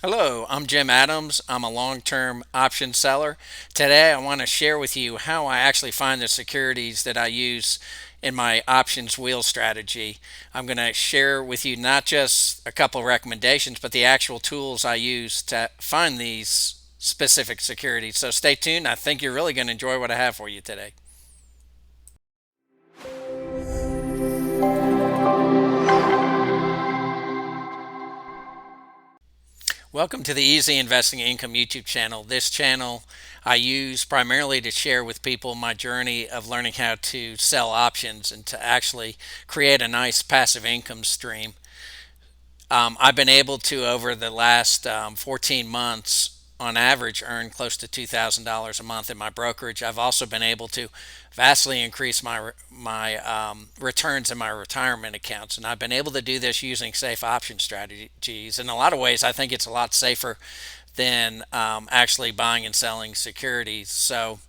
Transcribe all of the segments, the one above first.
Hello, I'm Jim Adams. I'm a long term option seller. Today, I want to share with you how I actually find the securities that I use in my options wheel strategy. I'm going to share with you not just a couple of recommendations, but the actual tools I use to find these specific securities. So stay tuned. I think you're really going to enjoy what I have for you today. Welcome to the Easy Investing Income YouTube channel. This channel I use primarily to share with people my journey of learning how to sell options and to actually create a nice passive income stream. I've been able to, over the last 14 months, on average, earn close to $2,000 a month in my brokerage. I've also been able to vastly increase my returns in my retirement accounts, and I've been able to do this using safe option strategies. In a lot of ways, I think it's a lot safer than actually buying and selling securities. So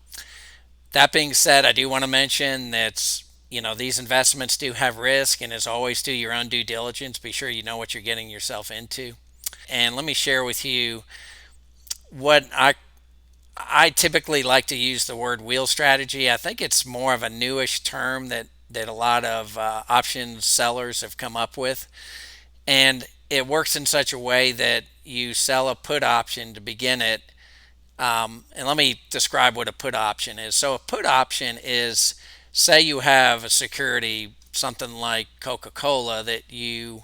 that being said, I do want to mention that these investments do have risk, and as always, do your own due diligence. Be sure you know what you're getting yourself into. And let me share with you what I typically like to use the word wheel strategy. I think it's more of a newish term that a lot of options sellers have come up with, and it works in such a way that you sell a put option to begin it. And let me describe what a put option is. So, a put option is, say you have a security, something like Coca Cola, that you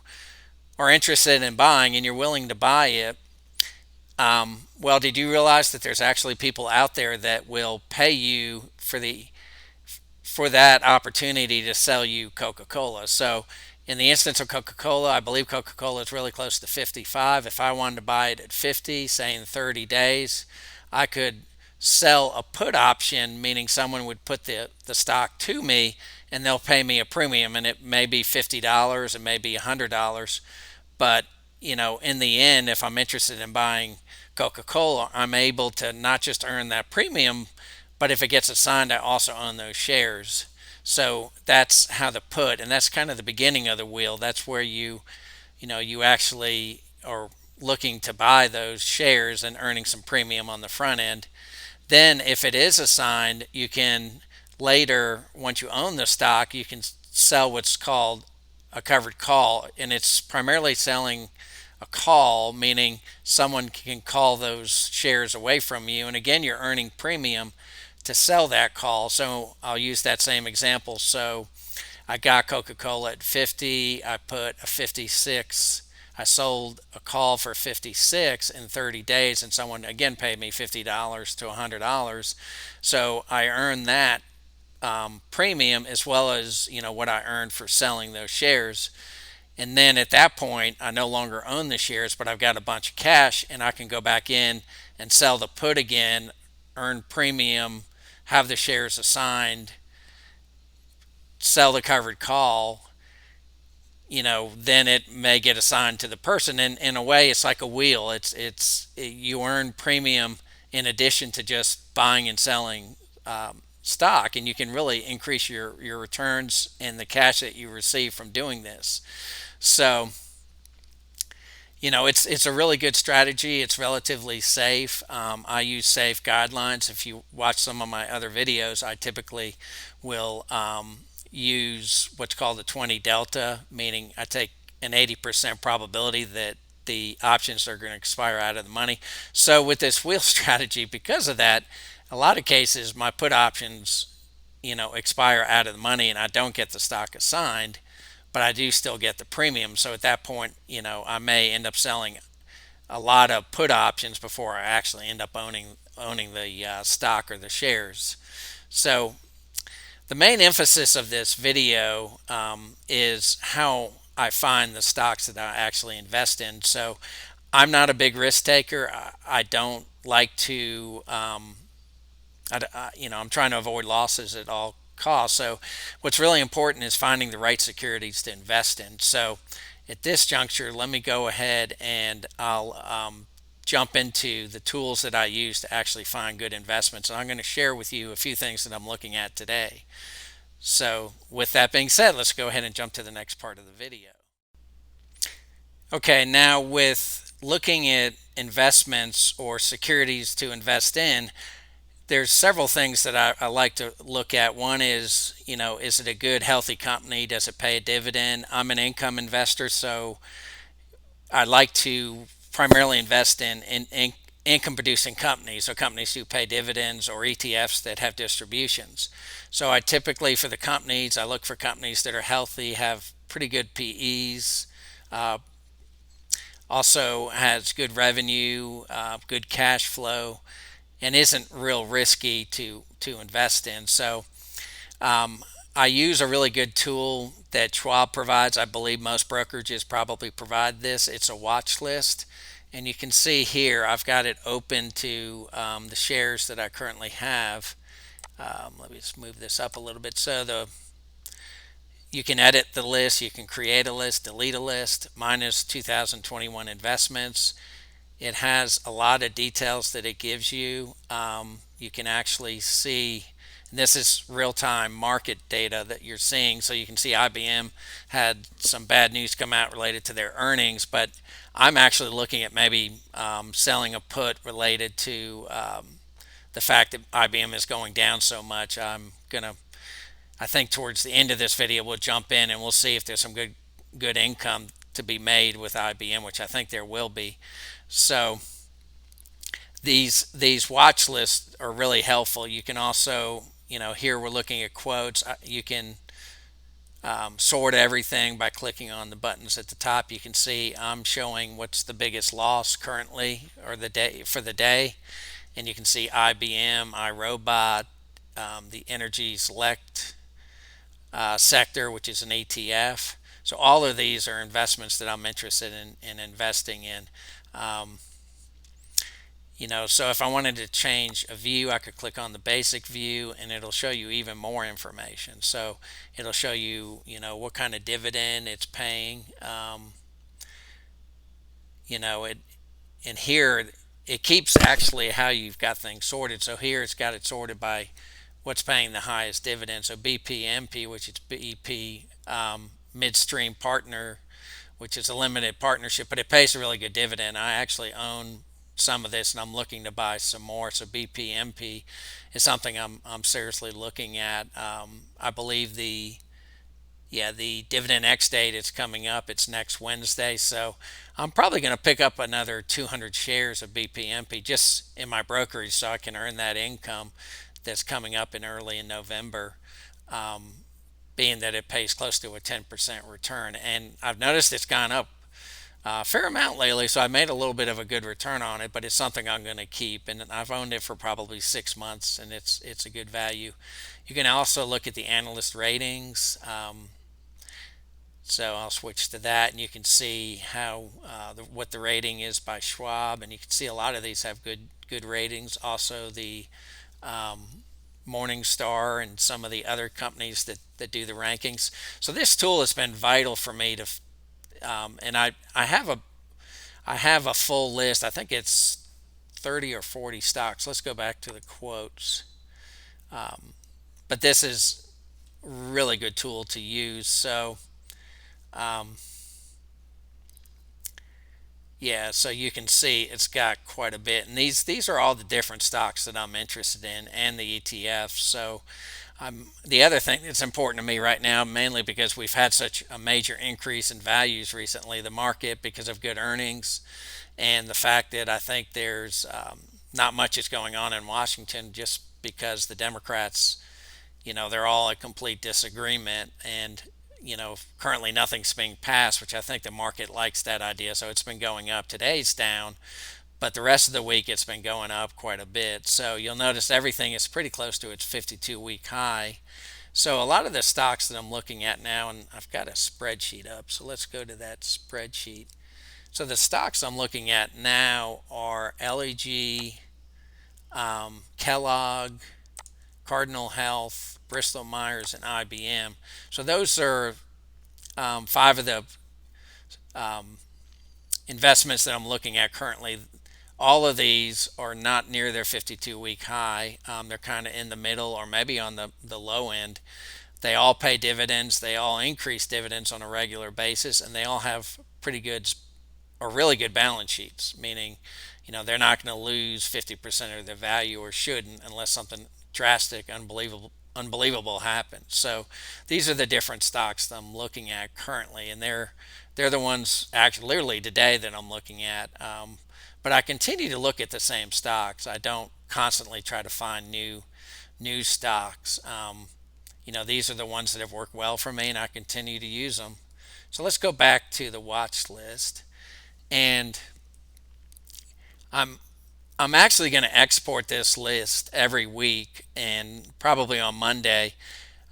are interested in buying and you're willing to buy it. Well, did you realize that there's actually people out there that will pay you for that opportunity to sell you Coca Cola? So, in the instance of Coca Cola, I believe Coca Cola is really close to 55. If I wanted to buy it at 50, say in 30 days, I could sell a put option, meaning someone would put the stock to me and they'll pay me a premium, and it may be $50, it may be $100. But, in the end, if I'm interested in buying Coca Cola, I'm able to not just earn that premium, but if it gets assigned, I also own those shares. So that's how the put, and that's kind of the beginning of the wheel. That's where you actually are looking to buy those shares and earning some premium on the front end. Then, if it is assigned, you can later, once you own the stock, you can sell what's called a covered call, and it's primarily selling a call, meaning someone can call those shares away from you. And again, you're earning premium to sell that call. So I'll use that same example. So I got Coca Cola at 50, I put a 56. I sold a call for 56 in 30 days, and someone again paid me $50 to $100. So I earned that premium as well as what I earned for selling those shares. And then at that point, I no longer own the shares, but I've got a bunch of cash, and I can go back in and sell the put again, earn premium, have the shares assigned, sell the covered call. Then it may get assigned to the person. And in a way, it's like a wheel. You earn premium in addition to just buying and selling stock, and you can really increase your returns and the cash that you receive from doing this. So, it's a really good strategy. It's relatively safe. I use safe guidelines. If you watch some of my other videos, I typically will use what's called the 20 delta, meaning I take an 80% probability that the options are going to expire out of the money. So with this wheel strategy, because of that, a lot of cases my put options, expire out of the money and I don't get the stock assigned, but I do still get the premium. So at that point, I may end up selling a lot of put options before I actually end up owning the stock or the shares. So the main emphasis of this video is how I find the stocks that I actually invest in. So I'm not a big risk taker. I don't like to, I'm trying to avoid losses at all costs. So what's really important is finding the right securities to invest in. So at this juncture, let me go ahead and I'll jump into the tools that I use to actually find good investments. And I'm going to share with you a few things that I'm looking at today. So with that being said, let's go ahead and jump to the next part of the video. Okay, now with looking at investments or securities to invest in, there's several things that I like to look at. One is, is it a good, healthy company? Does it pay a dividend? I'm an income investor, so I like to primarily invest in income producing companies, or companies who pay dividends, or ETFs that have distributions. So I typically, for the companies, I look for companies that are healthy, have pretty good PEs, also has good revenue, good cash flow, and isn't real risky to invest in. So I use a really good tool that Schwab provides. I believe most brokerages probably provide this. It's a watch list. And you can see here, I've got it open to the shares that I currently have. Let me just move this up a little bit. You can edit the list, you can create a list, delete a list. Mine is 2021 investments. It has a lot of details that it gives you. You can actually see, and this is real-time market data that you're seeing. So you can see IBM had some bad news come out related to their earnings, but I'm actually looking at maybe selling a put related to the fact that IBM is going down so much. I think towards the end of this video, we'll jump in and we'll see if there's some good income to be made with IBM, which I think there will be. So these watch lists are really helpful. You can also, here we're looking at quotes. You can sort everything by clicking on the buttons at the top. You can see I'm showing what's the biggest loss currently, or the day for the day, and you can see IBM, iRobot, the energy select sector, which is an ETF. So all of these are investments that I'm interested in investing in. So if I wanted to change a view, I could click on the basic view and it'll show you even more information. So it'll show you, what kind of dividend it's paying. And here it keeps actually how you've got things sorted. So here it's got it sorted by what's paying the highest dividend. So BPMP, which is BP, Midstream Partner, which is a limited partnership, but it pays a really good dividend. I actually own some of this and I'm looking to buy some more. So BPMP is something I'm seriously looking at. I believe the dividend X date is coming up. It's next Wednesday. So I'm probably going to pick up another 200 shares of BPMP just in my brokerage so I can earn that income that's coming up in early in November, being that it pays close to a 10% return. And I've noticed it's gone up a fair amount lately, so I made a little bit of a good return on it, but it's something I'm going to keep. And I've owned it for probably 6 months, and it's a good value. You can also look at the analyst ratings. So I'll switch to that, and you can see how what the rating is by Schwab, and you can see a lot of these have good ratings. Also, the Morningstar and some of the other companies that do the rankings. So this tool has been vital for me to, and I have a full list. I think it's 30 or 40 stocks. Let's go back to the quotes. But this is a really good tool to use. So so you can see it's got quite a bit, and these are all the different stocks that I'm interested in, and the ETFs. So the other thing that's important to me right now, mainly because we've had such a major increase in values recently, the market, because of good earnings, and the fact that I think there's not much is going on in Washington, just because the Democrats, they're all a complete disagreement, and currently nothing's being passed, which I think the market likes that idea. So it's been going up. Today's down, but the rest of the week it's been going up quite a bit. So you'll notice everything is pretty close to its 52-week high. So a lot of the stocks that I'm looking at now, and I've got a spreadsheet up, so let's go to that spreadsheet. So the stocks I'm looking at now are LEG, Kellogg, Cardinal Health, Bristol Myers, and IBM. So those are 5 of the investments that I'm looking at currently. All of these are not near their 52-week high. They're kind of in the middle, or maybe on the low end. They all pay dividends. They all increase dividends on a regular basis, and they all have pretty good are really good balance sheets, meaning, they're not going to lose 50% of their value, or shouldn't, unless something drastic, unbelievable happens. So these are the different stocks that I'm looking at currently, and they're the ones actually literally today that I'm looking at. But I continue to look at the same stocks. I don't constantly try to find new stocks. These are the ones that have worked well for me, and I continue to use them. So let's go back to the watch list, and I'm I'm actually going to export this list every week, and probably on Monday.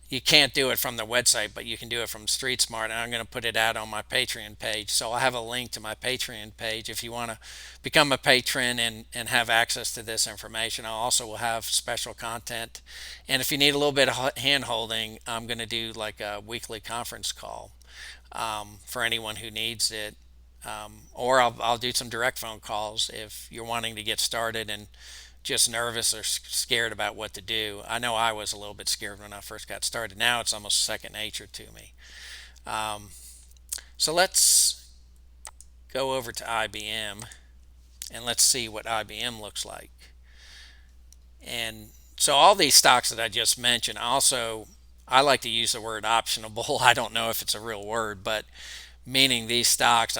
You can't do it from the website, but you can do it from Street Smart, and I'm going to put it out on my Patreon page. So I'll have a link to my Patreon page if you want to become a patron and have access to this information. I also will have special content, and if you need a little bit of hand holding, I'm going to do like a weekly conference call for anyone who needs it. Or I'll do some direct phone calls if you're wanting to get started and just nervous or scared about what to do. I know I was a little bit scared when I first got started. Now it's almost second nature to me. Um, so let's go over to IBM, and let's see what IBM looks like. And so all these stocks that I just mentioned, also, I like to use the word optionable. I don't know if it's a real word, but meaning these stocks,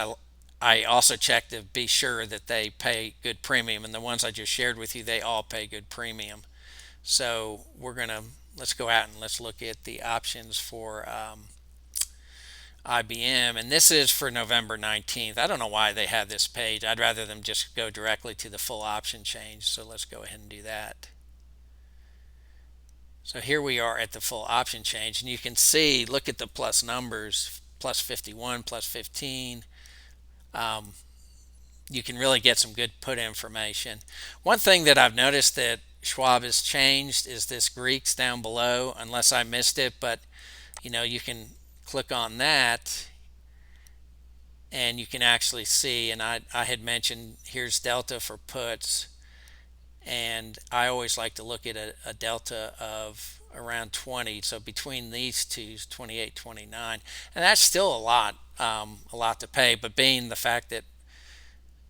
I also check to be sure that they pay good premium, and the ones I just shared with you, they all pay good premium. So let's go out and let's look at the options for IBM, and this is for November 19th. I don't know why they have this page. I'd rather them just go directly to the full option change. So let's go ahead and do that. So here we are at the full option change, and you can see, look at the plus numbers, plus 51, plus 15. You can really get some good put information. One thing that I've noticed that Schwab has changed is this Greeks down below, unless I missed it, but you can click on that and you can actually see, and I had mentioned here's delta for puts, and I always like to look at a delta of around 20. So between these two, 28, 29, and that's still a lot to pay. But being the fact that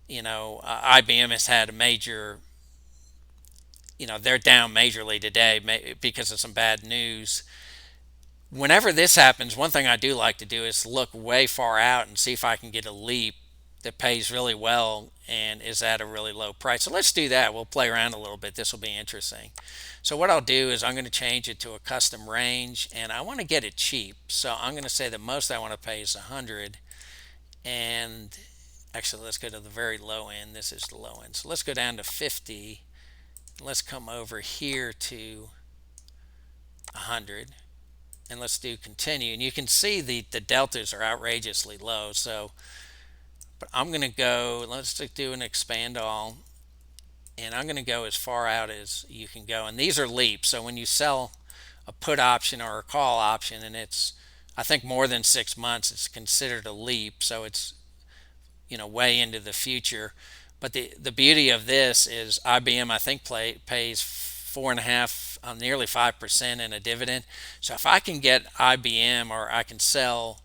IBM has had a major, they're down majorly today because of some bad news. Whenever this happens, one thing I do like to do is look way far out and see if I can get a leap that pays really well and is at a really low price. So let's do that. We'll play around a little bit. This will be interesting. So what I'll do is I'm going to change it to a custom range, and I want to get it cheap. So I'm going to say the most I want to pay is 100. And actually, let's go to the very low end. This is the low end. So let's go down to 50. Let's come over here to 100. And let's do continue. And you can see the deltas are outrageously low. So, but I'm going to go, let's do an expand all. And I'm going to go as far out as you can go. And these are leaps. So when you sell a put option or a call option, and it's, I think, more than 6 months, it's considered a leap. So it's, way into the future. But the beauty of this is IBM, I think, pays 4.5, nearly 5% in a dividend. So if I can get IBM, or I can sell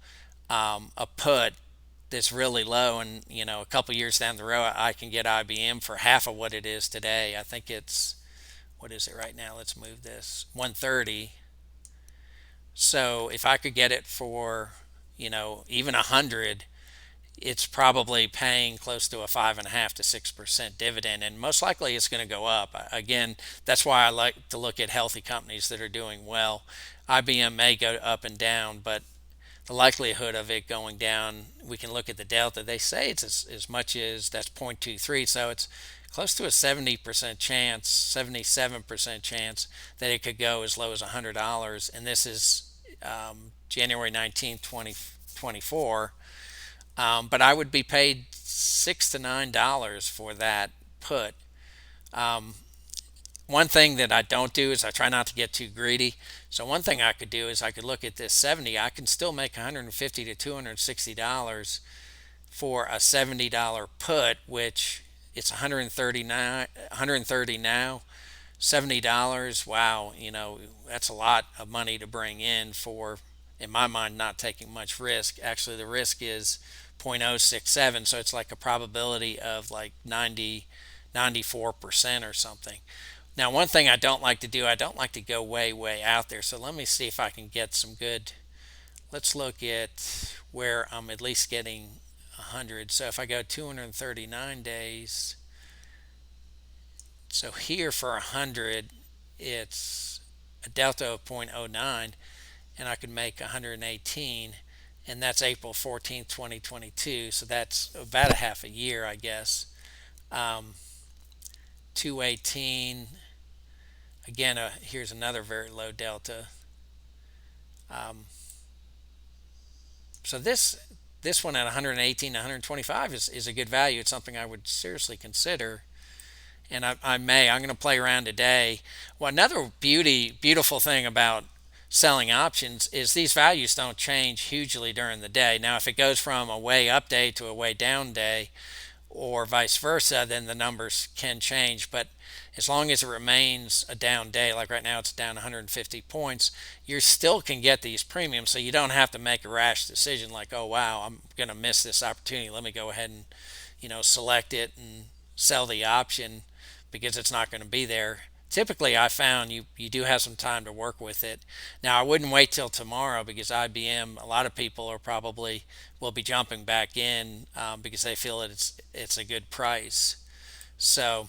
a put that's really low, and a couple years down the road, I can get IBM for half of what it is today. I think it's, what is it right now? Let's move this, 130. So if I could get it for even 100, it's probably paying close to a 5.5 to 6% dividend, and most likely it's going to go up. Again, that's why I like to look at healthy companies that are doing well. IBM may go up and down, but the likelihood of it going down, we can look at the delta. They say it's as much as, that's 0.23, so it's close to a 70% chance, 77% chance that it could go as low as $100. And this is January 19th, 2024. But I would be paid $6 to $9 for that put. One thing that I don't do is I try not to get too greedy. So one thing I could do is I could look at this 70. I can still make $150 to $260 for a $70 put, which it's 130 now. $70, wow, that's a lot of money to bring in for, in my mind, not taking much risk. Actually, the risk is 0.067, so it's like a probability of like 94% or something. Now, one thing I don't like to do, I don't like to go way out there. So let me see if I can get some good. Let's look at where I'm at least getting 100. So if I go 239 days, so here for 100, it's a delta of 0.09, and I could make 118, and that's April 14th, 2022. So that's about a half a year, I guess. 218, again, here's another very low delta. Um, so this one at 118, 125 is a good value. It's something I would seriously consider, and I'm going to play around today. Well, another beautiful thing about selling options is these values don't change hugely during the day. Now, if it goes from a way up day to a way down day, or vice versa, then the numbers can change. But as long as it remains a down day, like right now it's down 150 points, you still can get these premiums. So you don't have to make a rash decision like, oh wow, I'm going to miss this opportunity. Let me go ahead and select it and sell the option because it's not going to be there. Typically, I found you do have some time to work with it. Now, I wouldn't wait till tomorrow because IBM, a lot of people are probably will be jumping back in because they feel that it's a good price. So,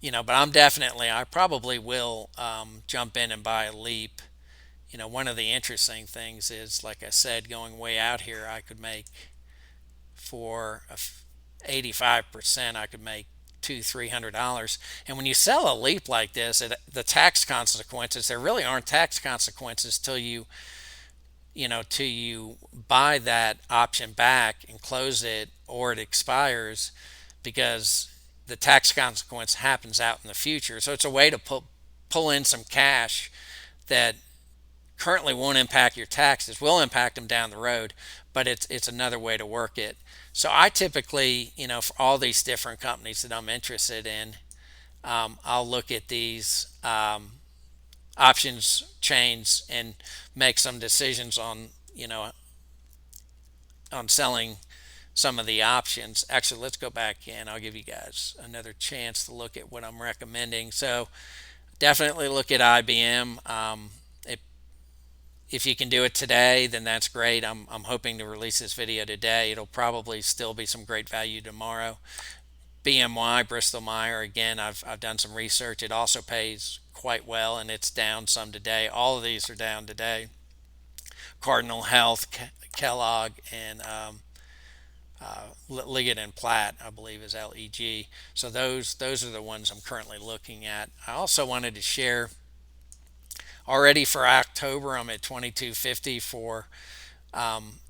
but I probably will jump in and buy a leap. One of the interesting things is, like I said, going way out here, I could make for 85%, I could make $200-300. And when you sell a leap like this, the tax consequences, there really aren't tax consequences till you buy that option back and close it, or it expires, because the tax consequence happens out in the future. So it's a way to pull in some cash that currently won't impact your taxes, will impact them down the road, but it's another way to work it. So I typically, for all these different companies that I'm interested in, I'll look at these options chains and make some decisions on selling some of the options. Actually, let's go back in. I'll give you guys another chance to look at what I'm recommending. So definitely look at IBM. If you can do it today, then that's great. I'm hoping to release this video today. It'll probably still be some great value tomorrow. BMY, Bristol Myers, again, I've done some research. It also pays quite well, and it's down some today. All of these are down today. Cardinal Health, Kellogg, and Leggett and Platt, I believe, is LEG. So those are the ones I'm currently looking at. I also wanted to share, already for October, I'm at 2250 for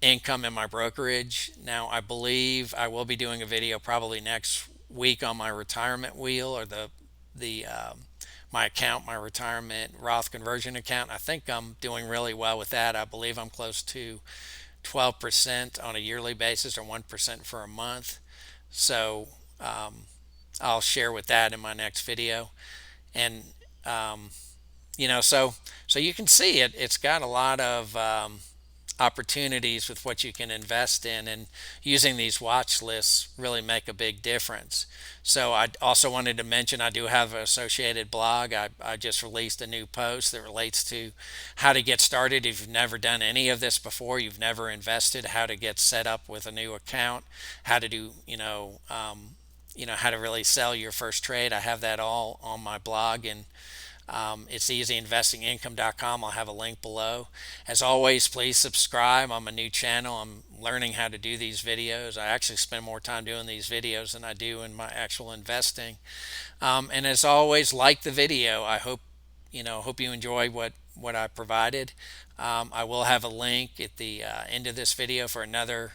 income in my brokerage. Now, I believe I will be doing a video probably next week on my retirement wheel, or my account, my retirement Roth conversion account. I think I'm doing really well with that. I believe I'm close to 12% on a yearly basis, or 1% for a month. So I'll share with that in my next video. And so you can see it's got a lot of opportunities with what you can invest in, and using these watch lists really make a big difference. So I also wanted to mention I do have an associated blog. I just released a new post that relates to how to get started if you've never done any of this before, you've never invested, how to get set up with a new account, how to do how to really sell your first trade. I have that all on my blog, and it's easyinvestingincome.com. I'll have a link below. As always, please subscribe. I'm a new channel. I'm learning how to do these videos. I actually spend more time doing these videos than I do in my actual investing. And as always, like the video. I hope you enjoy what I provided. I will have a link at the end of this video for another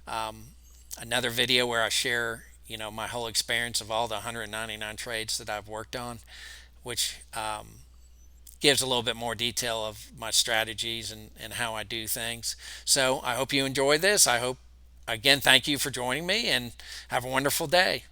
video where I share my whole experience of all the 199 trades that I've worked on, which gives a little bit more detail of my strategies and how I do things. So I hope you enjoy this. Again, thank you for joining me, and have a wonderful day.